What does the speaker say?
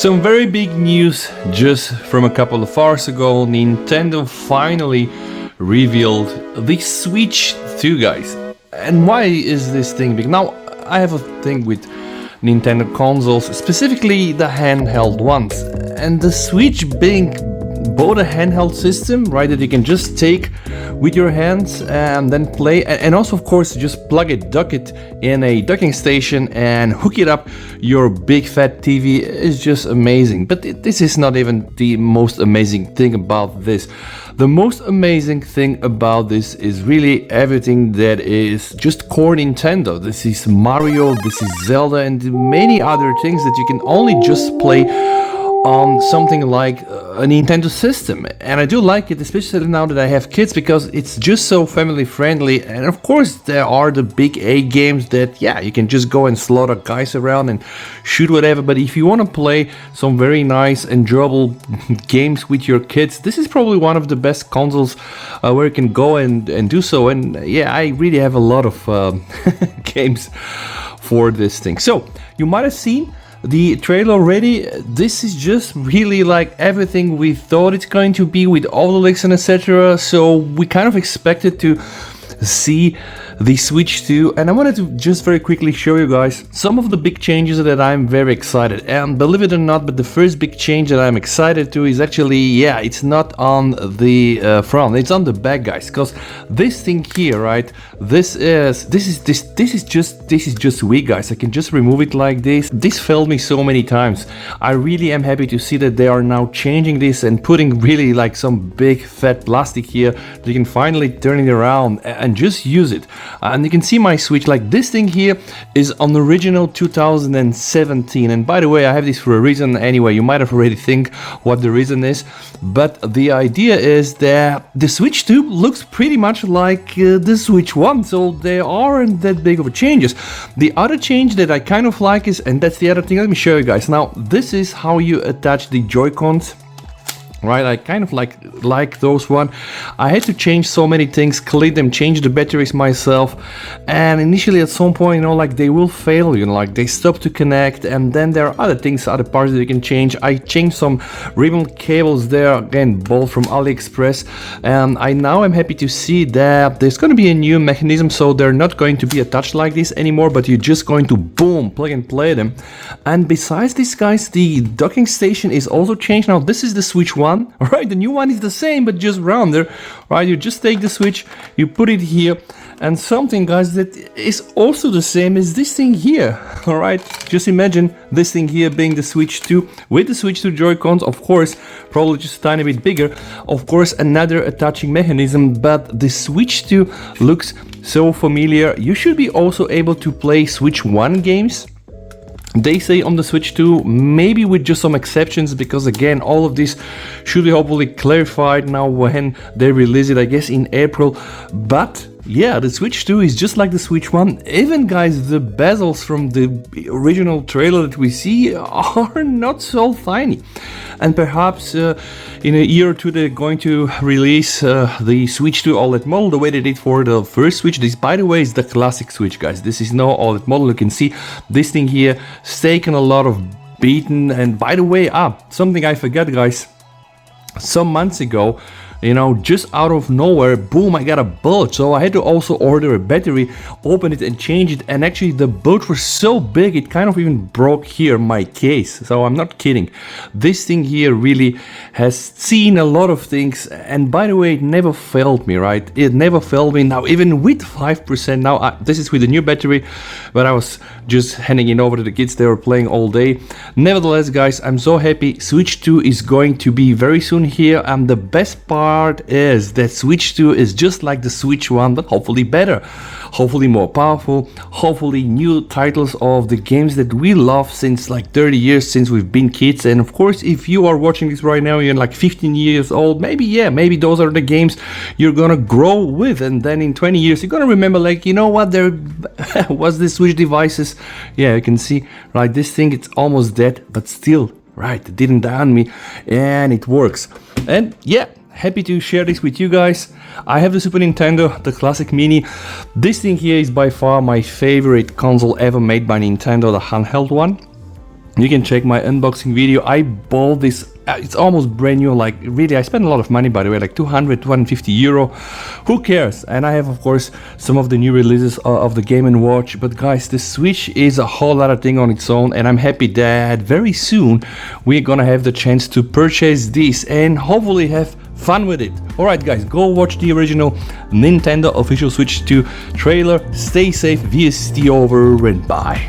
Some very big news just from a couple of hours ago. Nintendo finally revealed the Switch 2, guys. And why is this thing big? Now, I have a thing with Nintendo consoles, specifically the handheld ones. And the Switch being both a handheld system, right, that you can just take with your hands and then play, and also of course just plug it, dock it in a docking station and hook it up your big fat TV is just amazing. But this is not even the most amazing thing about this. The most amazing thing about this is really everything that is just core Nintendo. This is Mario, this is Zelda, and many other things that you can only just play on something like a Nintendo system. And I do like it, especially now that I have kids, because it's just so family friendly. And of course there are the big A games that, yeah, you can just go and slaughter guys around and shoot whatever. But if you want to play some very nice enjoyable games with your kids, this is probably one of the best consoles where you can go and do so. And yeah, I really have a lot of games for this thing. So you might have seen the trailer already. This is just really like everything we thought it's going to be, with all the leaks and etc. So we kind of expected to see the Switch 2, and I wanted to just very quickly show you guys some of the big changes that I'm very excited. And believe it or not, but the first big change that I'm excited to is actually, yeah, it's not on the front, it's on the back, guys. Because this thing here, right, this is just weak, guys. I can just remove it like this. This failed me so many times. I really am happy to see that they are now changing this and putting really like some big fat plastic here that you can finally turn it around and just use it. And you can see my Switch, like this thing here is on original 2017, and by the way, I have this for a reason. Anyway, you might have already think what the reason is, but the idea is that the Switch 2 looks pretty much like the Switch 1, so there aren't that big of a changes. The other change that I kind of like is, and that's the other thing, let me show you guys. Now, this is how you attach the Joy-Cons. Right, I kind of like those one. I had to change so many things, clean them, change the batteries myself, and initially at some point, you know, like they will fail, you know, like they stop to connect, and then there are other things, other parts that you can change. I changed some ribbon cables there, again, both from AliExpress, and I now am happy to see that there's going to be a new mechanism, so they're not going to be attached like this anymore, but you're just going to boom, plug and play them. And besides this, guys, the docking station is also changed. Now this is the Switch 1. Right, the new one is the same but just rounder. Right, you just take the Switch, you put it here, and something, guys, that is also the same is this thing here. All right, just imagine this thing here being the Switch 2 with the Switch 2 Joy-Cons, of course, probably just a tiny bit bigger. Of course, another attaching mechanism, but the Switch 2 looks so familiar. You should be also able to play Switch 1 games, they say, on the Switch 2, maybe with just some exceptions, because again, all of this should be hopefully clarified now when they release it, I guess in April. But yeah, the Switch 2 is just like the Switch 1. Even, guys, the bezels from the original trailer that we see are not so tiny. And perhaps in a year or two they're going to release the Switch 2 OLED model the way they did for the first Switch. This, by the way, is the classic Switch, guys. This is no OLED model. You can see this thing here has taken a lot of beating. And by the way, something I forgot, guys. Some months ago, you know, just out of nowhere, boom, I got a bulge. So I had to also order a battery, open it and change it. And actually the bulge was so big, it kind of even broke here my case. So I'm not kidding. This thing here really has seen a lot of things. And by the way, it never failed me, right? It never failed me. Now, even with 5%, now this is with a new battery, but I was just handing it over to the kids. They were playing all day. Nevertheless, guys, I'm so happy. Switch 2 is going to be very soon here. And the best part is that Switch 2 is just like the Switch 1, but hopefully better, hopefully more powerful, hopefully new titles of the games that we love since like 30 years since we've been kids. And of course, if you are watching this right now, you're like 15 years old, maybe those are the games you're gonna grow with, and then in 20 years you're gonna remember, like, you know what, there was this Switch devices. Yeah, you can see, right, this thing, it's almost dead, but still, right, it didn't die on me, and it works. And yeah, happy to share this with you guys. I have the Super Nintendo, the Classic Mini. This thing here is by far my favorite console ever made by Nintendo, the handheld one. You can check my unboxing video. I bought this, it's almost brand new, like really I spent a lot of money, by the way, like 200, 250 euro. Who cares? And I have of course some of the new releases of the Game & Watch, but guys, the Switch is a whole other thing on its own, and I'm happy that very soon we're gonna have the chance to purchase this and hopefully have fun with it. Alright guys, go watch the original Nintendo official Switch 2 trailer. Stay safe, VST over and bye.